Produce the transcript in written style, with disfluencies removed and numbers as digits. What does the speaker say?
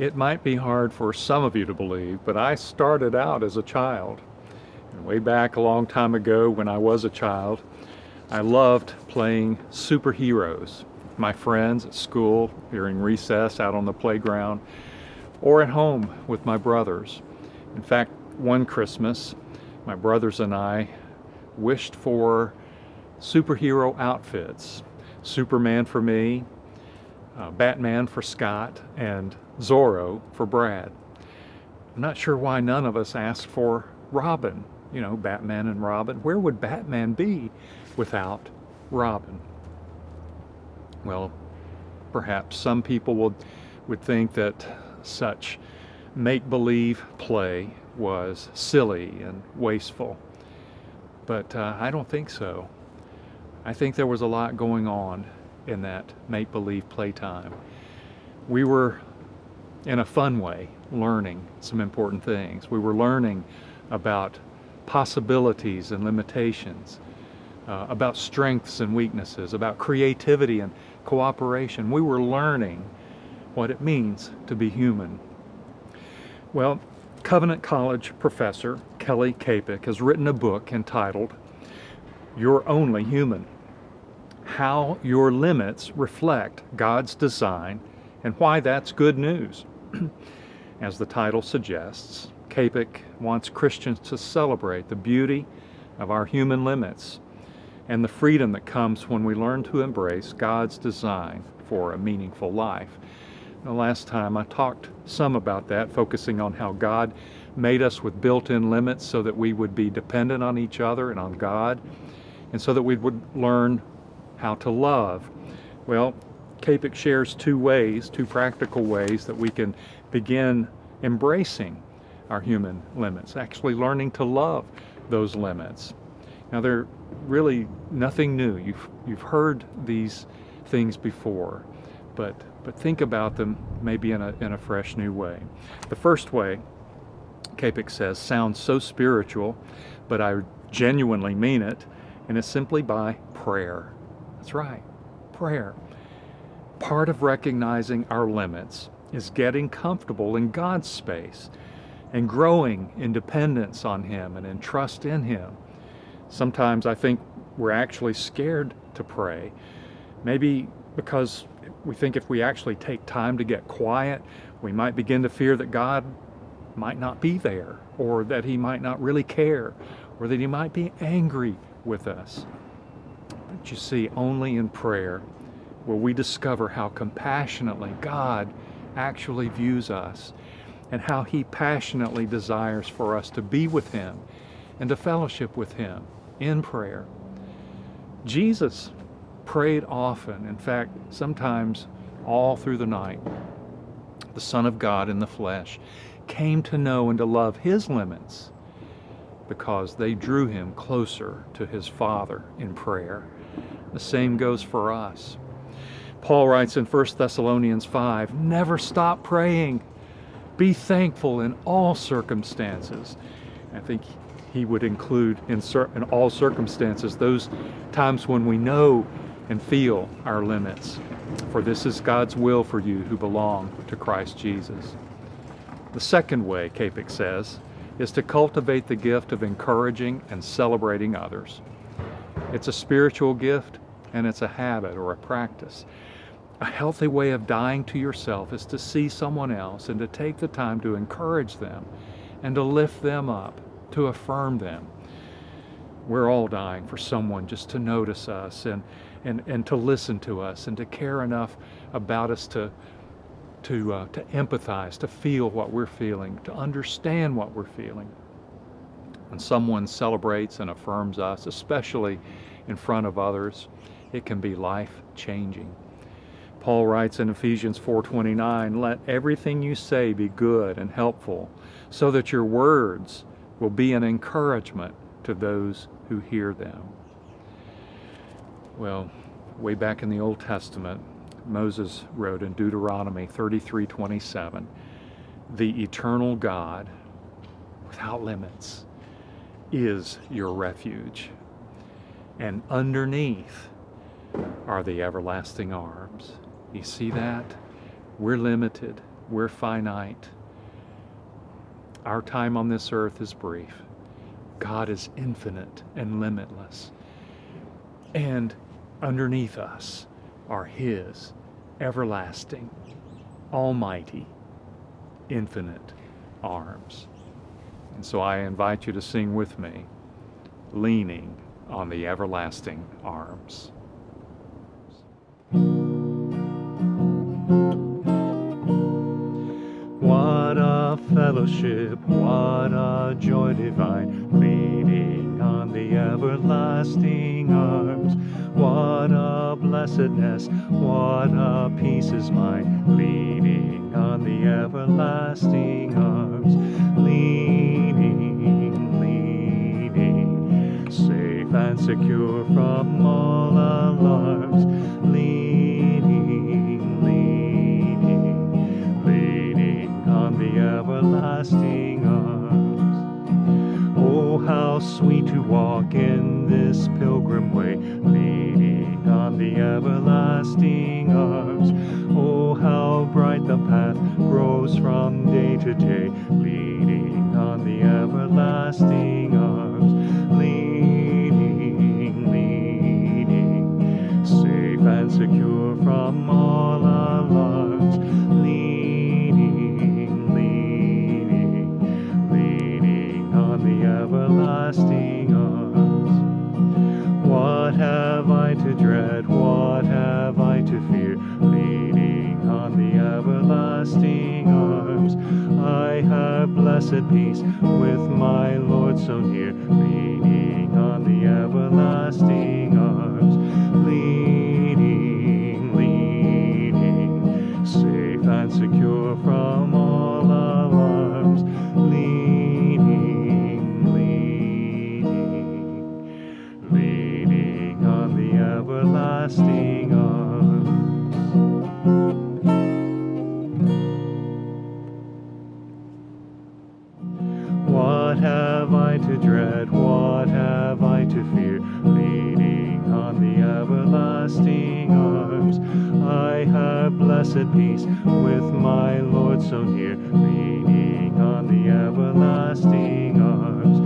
It might be hard for some of you to believe, but I started out as a child. And way back a long time ago when I was a child, I loved playing superheroes. My friends at school, during recess, out on the playground, or at home with my brothers. In fact, one Christmas, my brothers and I wished for superhero outfits. Superman for me, Batman for Scott, and Zorro for Brad. I'm not sure why none of us asked for Robin, Batman and Robin. Where would Batman be without Robin? Well, perhaps some people would think that such make-believe play was silly and wasteful. But I don't think so. I think there was a lot going on in that make-believe playtime. We were, in a fun way, learning some important things. We were learning about possibilities and limitations, about strengths and weaknesses, about creativity and cooperation. We were learning what it means to be human. Well, Covenant College professor Kelly Kapik has written a book entitled "You're Only Human: How Your Limits Reflect God's Design and Why That's Good News." As the title suggests, Kapik wants Christians to celebrate the beauty of our human limits and the freedom that comes when we learn to embrace God's design for a meaningful life. The last time I talked some about that, focusing on how God made us with built-in limits so that we would be dependent on each other and on God, and so that we would learn how to love. Well, Kapik shares two practical ways that we can begin embracing our human limits, actually learning to love those limits. Now, they're really nothing new. You've heard these things before, but think about them maybe in a fresh new way. The first way, Kapik says, sounds so spiritual, but I genuinely mean it, and it's simply by prayer. That's right, prayer. Part of recognizing our limits is getting comfortable in God's space and growing in dependence on Him and in trust in Him. Sometimes I think we're actually scared to pray, maybe because we think if we actually take time to get quiet, we might begin to fear that God might not be there, or that He might not really care, or that He might be angry with us. But you see, only in prayer will we discover how compassionately God actually views us, and how He passionately desires for us to be with Him and to fellowship with Him in prayer. Jesus prayed often, in fact, sometimes all through the night. The Son of God in the flesh came to know and to love His limits because they drew Him closer to His Father in prayer. The same goes for us. Paul writes in 1 Thessalonians 5, "Never stop praying. Be thankful in all circumstances." I think he would include in all circumstances those times when we know and feel our limits. For this is God's will for you who belong to Christ Jesus. The second way, Kapik says, is to cultivate the gift of encouraging and celebrating others. It's a spiritual gift, and it's a habit or a practice. A healthy way of dying to yourself is to see someone else and to take the time to encourage them and to lift them up, to affirm them. We're all dying for someone just to notice us and to listen to us and to care enough about us to empathize, to feel what we're feeling, to understand what we're feeling. When someone celebrates and affirms us, especially in front of others, it can be life-changing. Paul writes in Ephesians 4:29, "Let everything you say be good and helpful, so that your words will be an encouragement to those who hear them." Well, way back in the Old Testament, Moses wrote in Deuteronomy 33:27, "The eternal God, without limits, is your refuge, and underneath are the everlasting arms." You see that? We're limited. We're finite. Our time on this earth is brief. God is infinite and limitless. And underneath us are His everlasting, almighty, infinite arms. And so I invite you to sing with me, leaning on the everlasting arms. What a fellowship, what a joy divine, leaning on the everlasting arms. What a blessedness, what a peace is mine, leaning on the everlasting arms. Leaning, leaning, safe and secure from all alarms. Leaning, leaning, leaning on the everlasting arms. Oh, how sweet to walk in this pilgrim way, leaning on the everlasting arms. Oh, how bright the path grows from day to day, leaning on the everlasting arms. Leaning, leaning, safe and secure from all alarms. Leaning, leaning, leaning on the everlasting arms. What have I to dread? What have I to fear? Leaning on the everlasting arms. I have blessed peace with my Lord so near, leaning on the everlasting arms. Leaning, leaning, safe and secure from all alarms. Leaning, leaning, leaning on the everlasting arms. What have I to dread? What have I to fear? Leaning on the everlasting arms. I have blessed peace with my Lord so near, leaning on the everlasting arms.